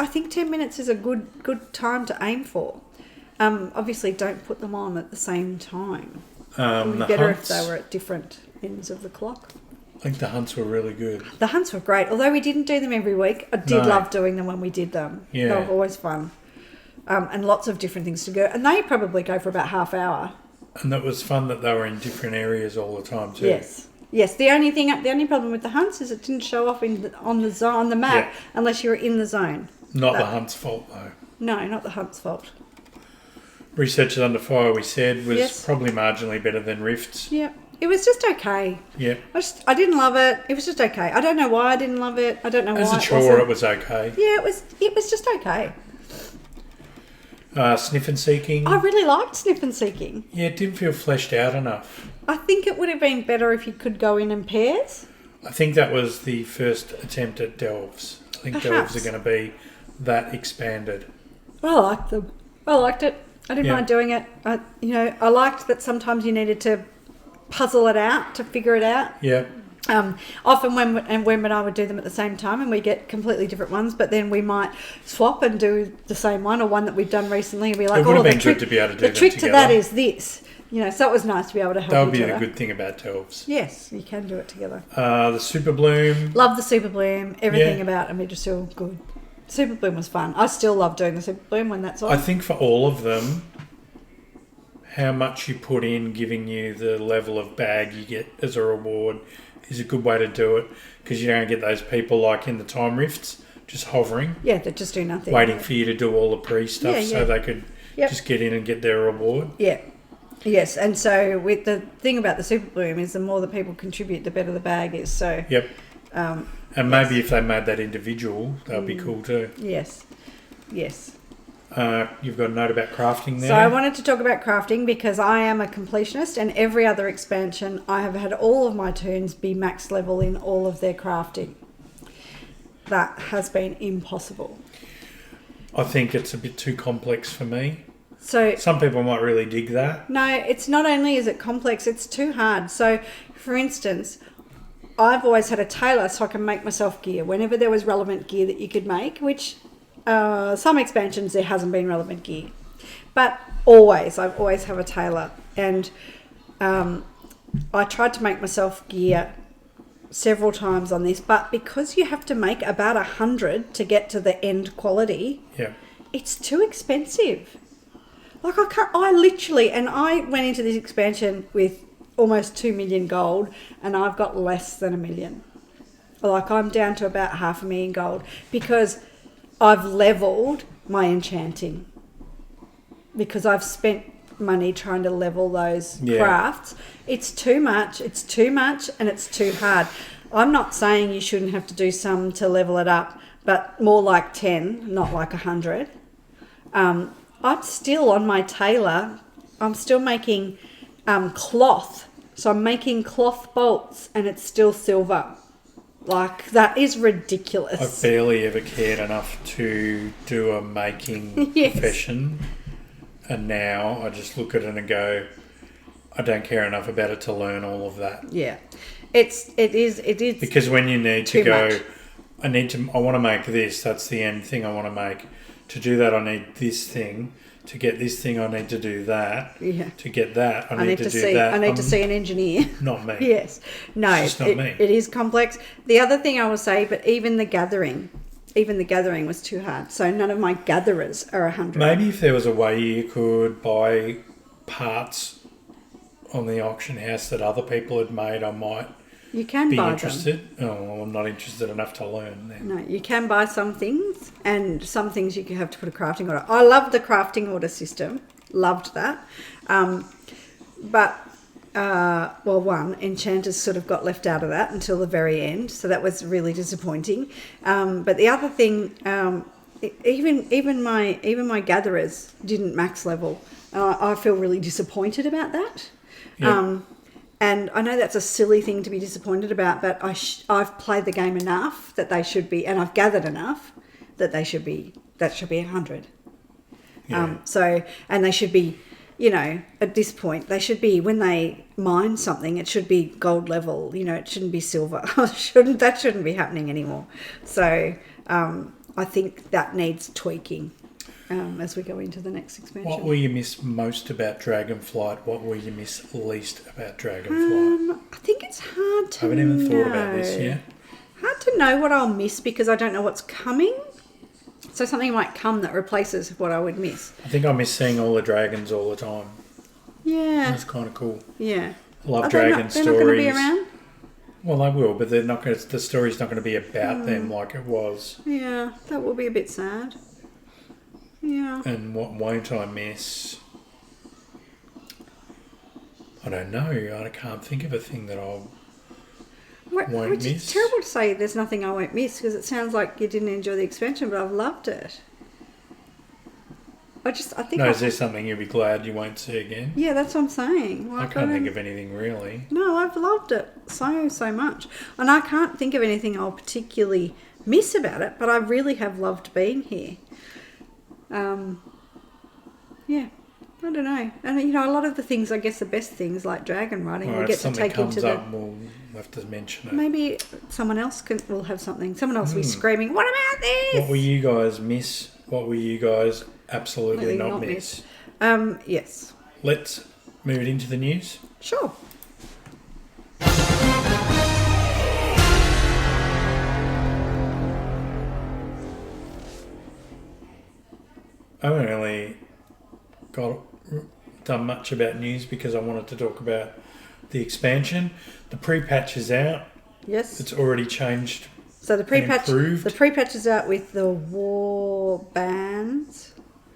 think 10 minutes is a good time to aim for. Obviously, don't put them on at the same time. It would be better if they were at different ends of the clock. I think the hunts were really good. The hunts were great. Although we didn't do them every week, I did love doing them when we did them. Yeah. They were always fun. And lots of different things to go. And they probably go for about half hour. And that was fun that they were in different areas all the time too. Yes. The only problem with the hunts is it didn't show off on the map unless you were in the zone. Not the hunt's fault though. No, not the hunt's fault. Researchers Under Fire, we said, was probably marginally better than Rifts. Yeah. It was just okay. Yeah. I didn't love it. It was just okay. I don't know why I didn't love it. I don't know why. As a chore, it was okay. Yeah, it was just okay. Sniff and Seeking. I really liked Sniff and Seeking. Yeah, it didn't feel fleshed out enough. I think it would have been better if you could go in pairs. I think that was the first attempt at delves. I think delves are going to be that expanded. I liked them. I liked it. I didn't mind doing it. I liked that sometimes you needed to puzzle it out to figure it out. Yeah. Often when and I would do them at the same time and we get completely different ones, but then we might swap and do the same one or one that we've done recently and be like, it would have been good to be able to do them trick together. to that is this. So it was nice to be able to help each other. That would be the good thing about delves. Yes, you can do it together. The Super Bloom. Love the Super Bloom. Everything about it made just feel good. Super Bloom was fun. I still love doing the Super Bloom when that's on. I think for all of them, how much you put in giving you the level of bag you get as a reward is a good way to do it, because you don't get those people like in the time rifts just hovering. Yeah, that just do nothing. Waiting for you to do all the pre-stuff so they could just get in and get their reward. Yeah. Yes, and so with the thing about the Super Bloom is the more that people contribute, the better the bag is. So yep. And maybe if they made that individual, that would be cool too. Yes. You've got a note about crafting there. So I wanted to talk about crafting because I am a completionist, and every other expansion I have had all of my toons be max level in all of their crafting. That has been impossible. I think it's a bit too complex for me. So Some people might really dig that. no, it's not only is it complex, it's too hard. So, for instance, I've always had a tailor so I can make myself gear whenever there was relevant gear that you could make, which some expansions there hasn't been relevant gear. But I've always have a tailor. And I tried to make myself gear several times on this, but because you have to make about 100 to get to the end quality, Yeah. it's too expensive. Like I went into this expansion with almost 2 million gold and I've got less than 1 million. Like I'm down to about 500,000 gold because I've leveled my enchanting. Because I've spent money trying to level those crafts. It's too much, and it's too hard. I'm not saying you shouldn't have to do some to level it up, but more like 10, not like 100. I'm still on my tailor. I'm still making cloth. So I'm making cloth bolts and it's still silver. Like, that is ridiculous. I've barely ever cared enough to do a making Yes. profession. And now I just look at it and go, I don't care enough about it to learn all of that. Yeah. It is. Because when you need to too go, much. I want to make this, that's the end thing I want to make. To do that, I need this thing. To get this thing, I need to do that. Yeah. To get that, I need to do see. that. I need to see an engineer. Not me. Yes. No, It's just not me. It is complex. The other thing I will say, but even the gathering was too hard. So none of my gatherers are 100. Maybe if there was a way you could buy parts on the auction house that other people had made, I might You can be buy interested. Oh, well, I'm not interested enough to learn then. them. No, you can buy some things, and some things you can have to put a crafting order. I love the crafting order system. Loved that. One, enchanters sort of got left out of that until the very end, so that was really disappointing. But the other thing, even my gatherers didn't max level. I feel really disappointed about that. Yeah. And I know that's a silly thing to be disappointed about, but I've played the game enough that they should be, and I've gathered enough that they should be. That should be 100. Yeah. And they should be. You know, at this point, they should be, when they mine something, it should be gold level. You know, it shouldn't be silver. That shouldn't be happening anymore. So I think that needs tweaking as we go into the next expansion. What will you miss most about Dragonflight? What will you miss least about Dragonflight? I think it's hard to I haven't even thought about this yet. Hard to know what I'll miss because I don't know what's coming. So something might come that replaces what I would miss. I think I miss seeing all the dragons all the time. Yeah. That's kind of cool. Yeah. I love Are dragon they're stories. not going to be around? Well, they will, but they're not going to, the story's not going to be about them like it was. Yeah, that will be a bit sad. Yeah. And what won't I miss? I don't know. I can't think of a thing that I'll won't Which miss. is terrible to say there's nothing I won't miss because it sounds like you didn't enjoy the expansion, but I've loved it. I think No, is there something you'll be glad you won't see again? yeah, that's what I'm saying. I Like, can't think of anything really. No, I've loved it so much. And I can't think of anything I'll particularly miss about it, but I really have loved being here. Yeah, I don't know. And, you know, a lot of the things, I guess the best things like dragon riding, All we'll right, get if to something take comes into the... up, we'll have to mention it. Maybe someone else will have something. Someone else will be screaming, what about this? What will you guys miss? What will you guys absolutely not miss? Yes. Let's move it into the news. Sure. I haven't really done much about news because I wanted to talk about the expansion. The pre-patch is out. Yes. It's already changed. So the pre-patch, improved. the pre-patch is out with the war bands.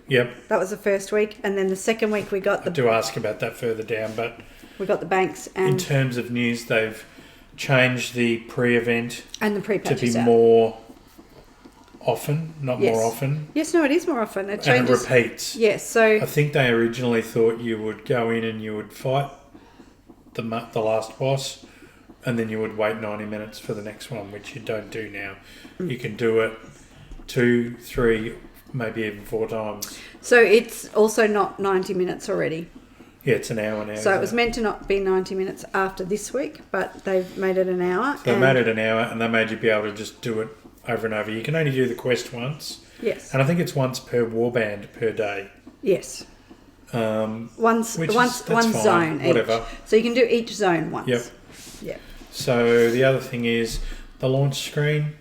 Yep. That was the first week, and then the second week we got I the do ask about that further down, but banks in and terms of news, they've changed the pre-event the to pre-patch be is out. more often, not Yes. more often, Yes, no, it is more often. It and it changes. repeats. Yes, so I think they originally thought you would go in and you would fight the last boss, and then you would wait 90 minutes for the next one, which you don't do now. You can do it 2, 3, maybe even 4 times. So it's also not 90 minutes already. Yeah, it's an hour now. So it was meant to not be 90 minutes after this week, but they've made it an hour. So they made it an hour, and they made you be able to just do it over and over. You can only do the quest once. Yes. And I think it's once per warband per day. Yes. One fine, zone whatever. each. So you can do each zone once. Yep. Yep. So the other thing is the launch screen,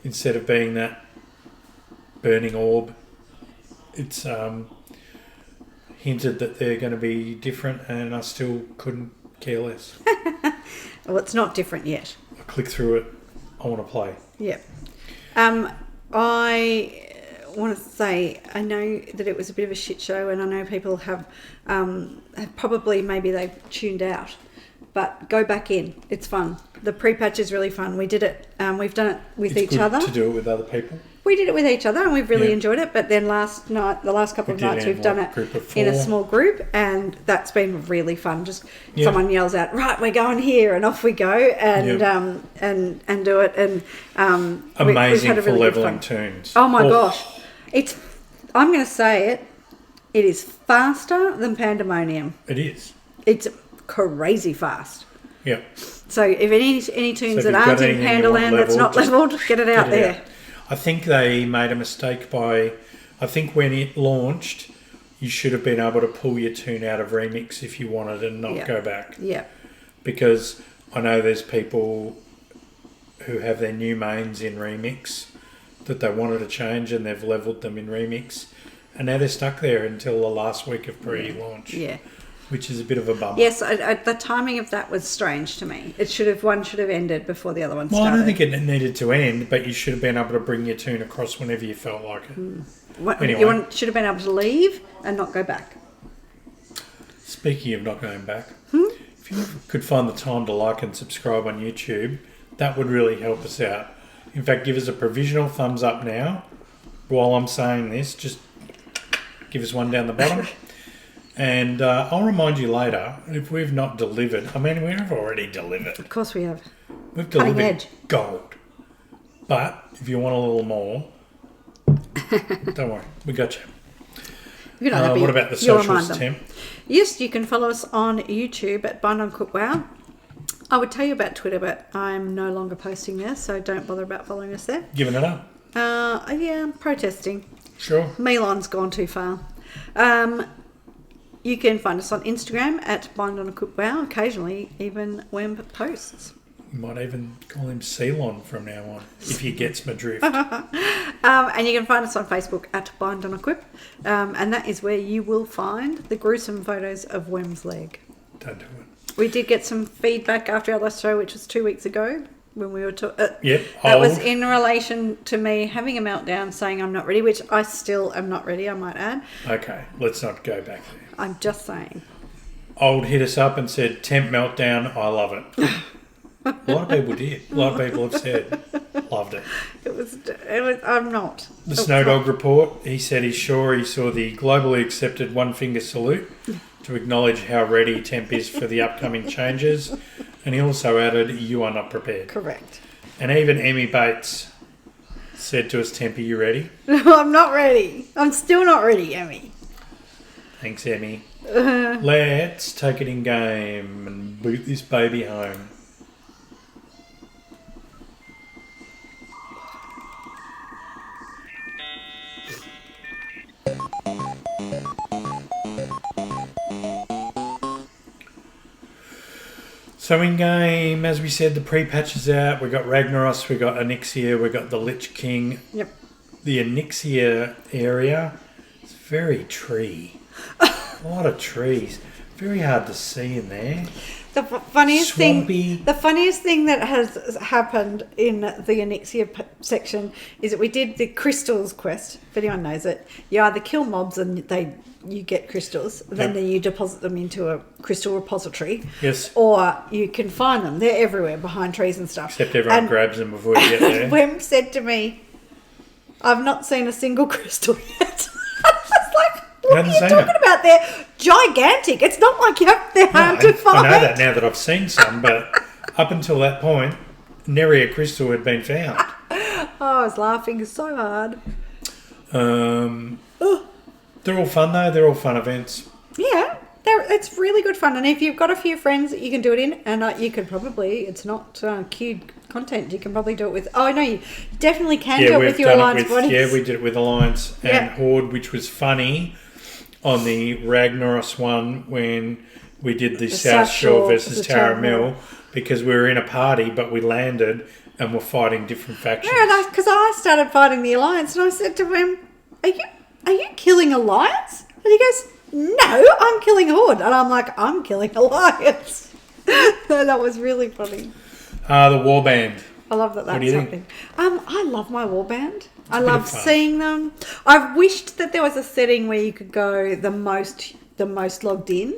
instead of being that burning orb, it's hinted that they're going to be different, and I still couldn't care less. Well, it's not different yet. I click through it. I want to play. Yep. I want to say I know that it was a bit of a shit show, and I know people have probably maybe they've tuned out, but go back in. It's fun. The pre-patch is really fun. We did it. We've done it with It's each good other. to do it with other people. We did it with each other, and we've really Yeah. enjoyed it. But then the last couple of We did nights, it in we've done like it group of in a 4. small group, and that's been really fun. Just Yeah. someone yells out, "Right, we're going here," and off we go, and Yep. and do it. And we've Amazing had a for really good leveling fun. tunes. Oh my gosh, it's. I'm going to say it. It is faster than Pandemonium. It is. It's crazy fast. Yeah. So if any tunes if that you've aren't got in anything you want Pandaland that's not leveled, leveled, get it out Get it there. out. I think they made a mistake by. I think when it launched, you should have been able to pull your tune out of remix if you wanted and not Yeah. go back. Yeah. Because I know there's people who have their new mains in remix that they wanted to change, and they've leveled them in remix, and now they're stuck there until the last week of pre-launch. Yeah. Which is a bit of a bummer. Yes, the timing of that was strange to me. One should have ended before the other one Well, started. I don't think it needed to end, but you should have been able to bring your tune across whenever you felt like it. Anyway. You should have been able to leave and not go back. Speaking of not going back, if you could find the time to like and subscribe on YouTube, that would really help us out. In fact, give us a provisional thumbs up now. While I'm saying this, just give us one down the bottom. And I'll remind you later, if we've not delivered, I mean, we've already delivered. Of course we have. We've Cutting delivered edge. gold. But if you want a little more, don't worry, we got you. You know, that'd be What about the your socials, reminder. Tim? Yes, you can follow us on YouTube at Bind on Cook Wow. I would tell you about Twitter, but I'm no longer posting there, so don't bother about following us there. Giving it up. Yeah, I'm protesting. Sure. Melon's gone too far. You can find us on Instagram at Bind on a Cook Wow. Occasionally, even Wemb posts. You might even call him Ceylon from now on, if he gets my drift. And you can find us on Facebook at Bind on a Quip. And that is where you will find the gruesome photos of Wemb's leg. Don't do it. We did get some feedback after our last show, which was 2 weeks ago, when we were Yep, that was old. in relation to me having a meltdown, saying I'm not ready, which I still am not ready, I might add. Okay, let's not go back there. I'm just saying. Old hit us up and said, temp meltdown, I love it. A lot of people did. A lot of people have said, loved it. It was I'm not. The Snow Dog report, he said he's sure he saw the globally accepted one finger salute to acknowledge how ready temp is for the upcoming changes. And he also added, you are not prepared. Correct. And even Emmy Bates said to us, Temp, are you ready? No, I'm not ready. I'm still not ready, Emmy. Thanks, Emmy. Let's take it in game and boot this baby home. So in game, as we said, the pre-patch is out. We got Ragnaros, we got Onyxia, we got the Lich King. Yep. The Onyxia area is very tree. A lot of trees. Very hard to see in there. The funniest Swampy. thing that has happened in the Onyxia section is that we did the crystals quest. If anyone knows it, you either kill mobs and you get crystals, then you deposit them into a crystal repository. Yes. Or you can find them. They're everywhere behind trees and stuff. Except everyone grabs them before you get there. Wem said to me, "I've not seen a single crystal yet." I was like, what are haven't you seen talking it. about? They're gigantic. It's not like they're hard to find. I know that now that I've seen some, but up until that point, nary a crystal had been found. Oh, I was laughing so hard. They're all fun though. They're all fun events. Yeah, it's really good fun. And if you've got a few friends that you can do it in, and you could probably, it's not queued content, you can probably do it with, oh no, you definitely can do it with your Alliance bodies. Yeah, we did it with Alliance and Yeah. Horde, which was funny on the Ragnaros one when we did the South Shore versus Tara Mill, because we were in a party, but we landed and were fighting different factions. Yeah, because I started fighting the Alliance, and I said to him, are you killing Alliance? And he goes, no, I'm killing Horde. And I'm like, I'm killing Alliance. So that was really funny. The Warband. I love that What do that's you happening. I love my warband. I a bit love of fun. seeing them. I've wished that there was a setting where you could go the most logged in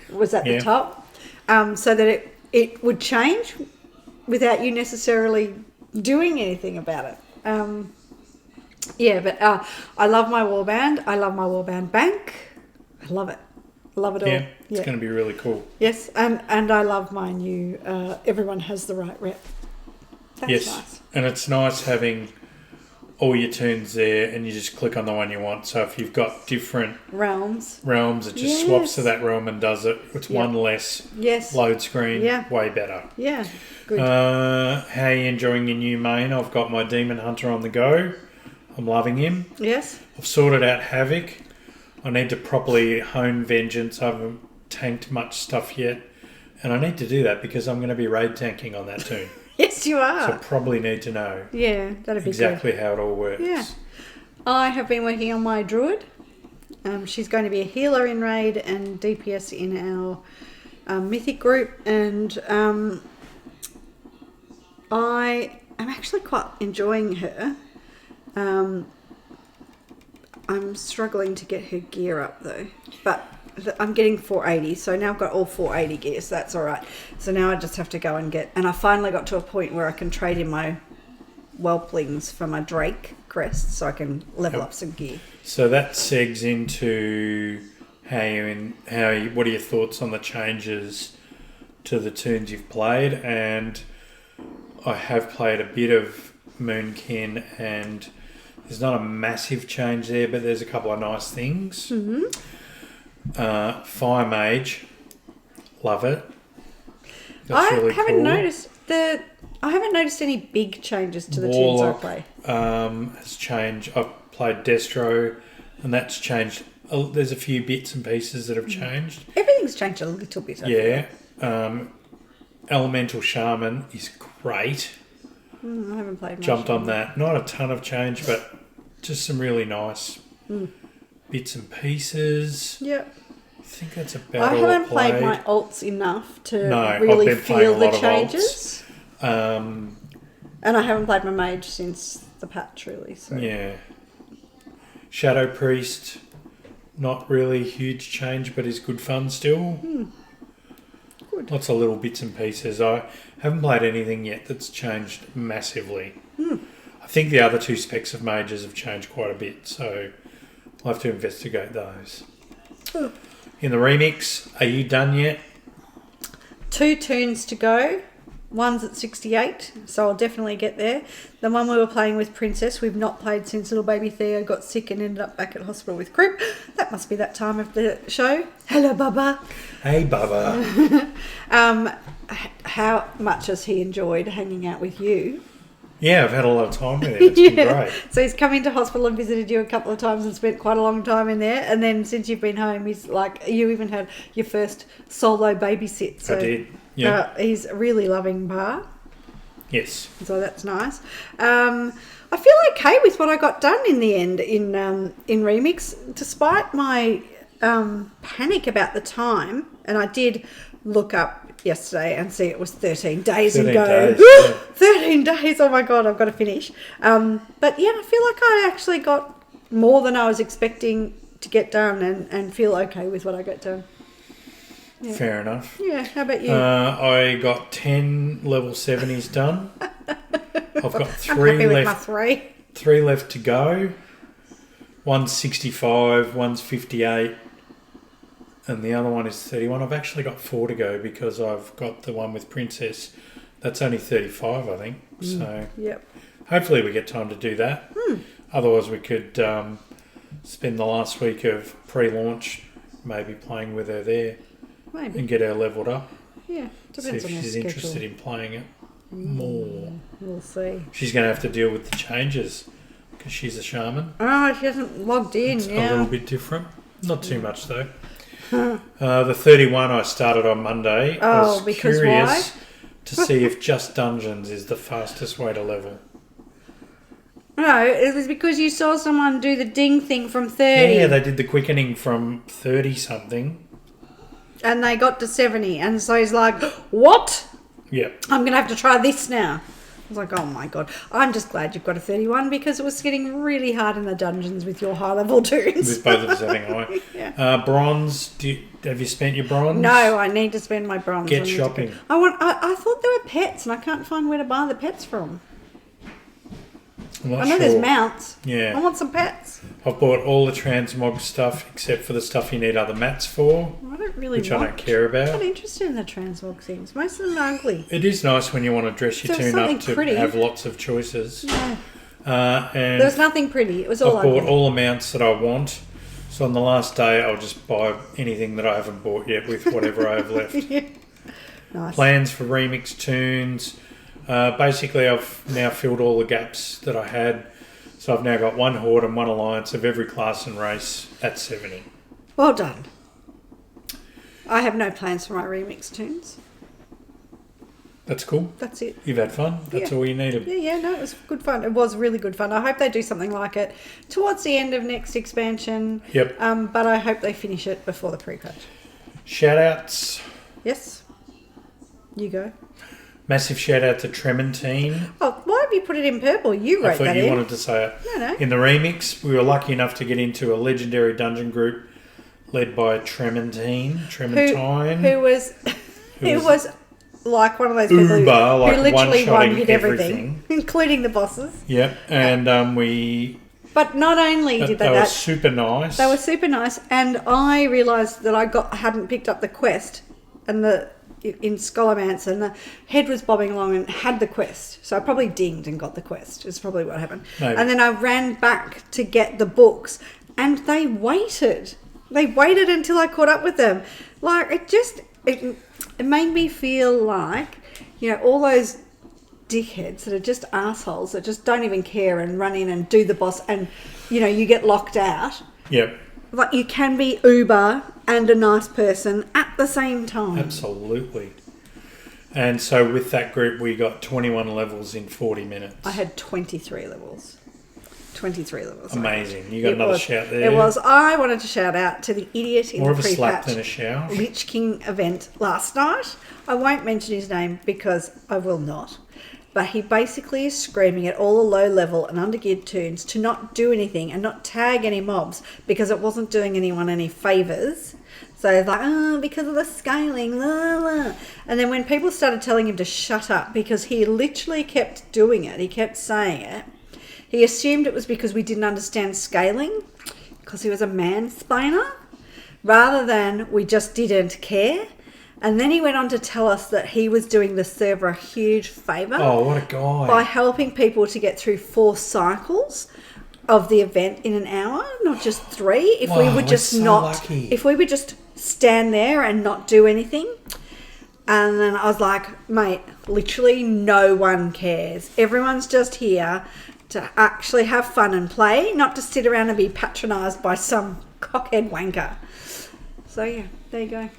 was at the top, so that it would change without you necessarily doing anything about it. But I love my warband. I love my warband bank. I love it. Love it all. Yeah, it's going to be really cool. Yes, and I love my new everyone has the right rep. That's Yes, nice. and it's nice having all your tunes there and you just click on the one you want. So if you've got different Realms. it just swaps to that realm and does it. It's one less load screen. Yeah. Way better. Yeah. Good. How are you enjoying your new main? I've got my Demon Hunter on the go. I'm loving him. Yes. I've sorted out Havoc. I need to properly hone Vengeance. I haven't tanked much stuff yet. And I need to do that because I'm going to be raid tanking on that tune. Yes, you are. So I probably need to know Yeah, that'd be exactly how it all works. Yeah. I have been working on my druid. She's going to be a healer in raid and DPS in our mythic group, and I am actually quite enjoying her. I'm struggling to get her gear up though, but I'm getting 480, so now I've got all 480 gear, so that's all right. So now I just have to go and I finally got to a point where I can trade in my whelplings for my Drake crest, so I can level up some gear. So that segs into what are your thoughts on the changes to the tunes you've played? And I have played a bit of Moonkin, and there's not a massive change there, but there's a couple of nice things. Mm-hmm. Fire Mage, love it. I really haven't cool. noticed I haven't noticed any big changes to the tunes I Warlock play. has changed. I've played Destro, and that's changed. There's a few bits and pieces that have changed. Everything's changed a little bit. I Yeah. Elemental Shaman is great. I haven't played much. Jumped on that. Not a ton of change, but just some really nice bits and pieces. Yep. I think that's about I all haven't I've played. played my alts enough to I've really been playing feel a the lot of changes. alts. And I haven't played my mage since the patch, really. So. Yeah. Shadow Priest, not really huge change, but is good fun still. Good. Lots of little bits and pieces. I haven't played anything yet that's changed massively. I think the other two specs of mages have changed quite a bit, so I'll have to investigate those. In the remix, are you done yet? 2 tunes to go. One's at 68, so I'll definitely get there. The one we were playing with Princess, we've not played since little baby Theo got sick and ended up back at hospital with croup. That must be that time of the show. Hello, Bubba. Hey, Bubba. How much has he enjoyed hanging out with you? Yeah, I've had a lot of time with him. It's been great. So he's come into hospital and visited you a couple of times and spent quite a long time in there. And then since you've been home, he's like, you even had your first solo babysit. So, I did. Yeah. He's really loving Bar. Yes. So that's nice. I feel okay with what I got done in the end in Remix, despite my panic about the time. And I did look up yesterday and see it was 13 days 13 and go, days, yeah. 13 days, oh my God, I've got to finish. But yeah, I feel like I actually got more than I was expecting to get done and feel okay with what I got done. Yeah. Fair enough. Yeah, how about you? I got 10 level 70s done. I've got I'm 3 happy with my left. 3. 3 left to go. One's 65, one's 58, and the other one is 31. I've actually got 4 to go because I've got the one with Princess. That's only 35, I think. So Yep. hopefully we get time to do that. Otherwise, we could spend the last week of pre-launch maybe playing with her there Maybe. and get her levelled up. Yeah, See depends if on her she's schedule. interested in playing it more. We'll see. She's going to have to deal with the changes because she's a shaman. Oh, she hasn't logged in. It's Yeah. a little bit different. Not too much though. The 31 I started on Monday. I Oh, was because curious to see if just dungeons is the fastest way to level. No, it was because you saw someone do the ding thing from 30. Yeah, they did the quickening from 30 something. And they got to 70. And so he's like, what? Yep. I'm going to have to try this now. I was like, oh my God. I'm just glad you've got a 31 because it was getting really hard in the dungeons with your high level tunes. With both of us having high. Yeah. Bronze, have you spent your bronze? No, I need to spend my bronze. Get I need to shopping. go- I thought there were pets and I can't find where to buy the pets from. I'm not I know sure. there's mounts. Yeah. I want some pets. I've bought all the transmog stuff except for the stuff you need other mats for, I don't really which want. I don't care I'm not about. interested in the transmog things. Most of them are ugly. It is nice when you want to dress your So tune something up to pretty. have lots of choices. No, And there was nothing pretty. It was all I've bought ugly. all amounts that I want. So on the last day, I'll just buy anything that I haven't bought yet with whatever I have left. Yeah. Nice. Plans for remix tunes. Basically, I've now filled all the gaps that I had. So I've now got one Horde and one Alliance of every class and race at 70. Well done. I have no plans for my remix tunes. That's cool. That's it. You've had fun. That's Yeah. all you needed. Yeah, no, it was good fun. It was really good fun. I hope they do something like it towards the end of next expansion. Yep. But I hope they finish it before the pre-patch. Shout outs. Yes. You go. Massive shout out to Trementine. Oh, why have you put it in purple? You I wrote thought that you in. wanted to say it. No. In the remix, we were lucky enough to get into a legendary dungeon group led by Trementine. Who was like one of those people who Uber, like literally one-shotting one-hit everything, including the bosses. Yep, and But not only did they they were that, super nice. they were super nice, and I realised that I hadn't picked up the quest, and in Scholomance, and the head was bobbing along and had the quest. So I probably dinged and got the quest. Is probably what happened. Maybe. And then I ran back to get the books, and they waited. They waited until I caught up with them. Like it made me feel like, all those dickheads that are just assholes that just don't even care and run in and do the boss, and you get locked out. Yep, Like, you can be Uber and a nice person at the same time. absolutely. And so with that group, we got 21 levels in 40 minutes. I had 23 levels. 23 levels. Amazing. You got another shout there. It was. I wanted to shout out to the idiot in More the of a slap pre-patch than a shout. Lich King event last night. I won't mention his name because I will not. But he basically is screaming at all the low level and undergeared tunes to not do anything and not tag any mobs because it wasn't doing anyone any favours. So it's like, because of the scaling, blah, blah. And then when people started telling him to shut up because he literally kept doing it, he kept saying it, he assumed it was because we didn't understand scaling, because he was a mansplainer, rather than we just didn't care. And then he went on to tell us that he was doing the server a huge favour. Oh, what a guy. By helping people to get through 4 cycles of the event in an hour, not just 3. If we Wow, would we're just so not, lucky. if we would just stand there and not do anything. And then I was like, mate, literally no one cares. Everyone's just here to actually have fun and play, not to sit around and be patronised by some cockhead wanker. So yeah, there you go.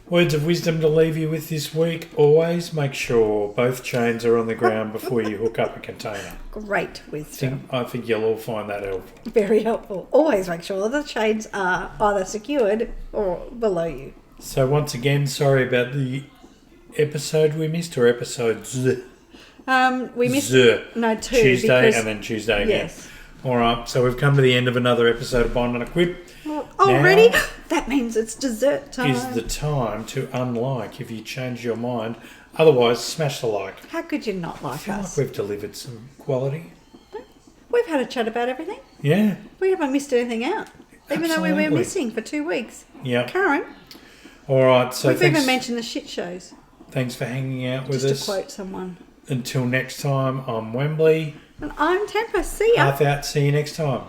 Words of wisdom to leave you with this week. Always make sure both chains are on the ground before you hook up a container. Great wisdom. I think you'll all find that helpful. Very helpful. Always make sure the chains are either secured or below you. So once again, sorry about the episode we missed, or episodes. We missed 2 Tuesday because, and then Tuesday again. Yes. All right, so we've come to the end of another episode of Bond and Equip. Already? Now That means it's dessert time. is the time to unlike if you change your mind. Otherwise, smash the like. How could you not I like feel like us? we've delivered some quality. We've had a chat about everything. Yeah. We haven't missed anything out. Even though we were Absolutely. missing for 2 weeks. Yeah. Karen, All right, so we've thanks, even mentioned the shit shows. thanks for hanging out with Just us. to quote someone. Until next time, I'm Wembley. And I'm Tempest. See ya. Half out. See you next time.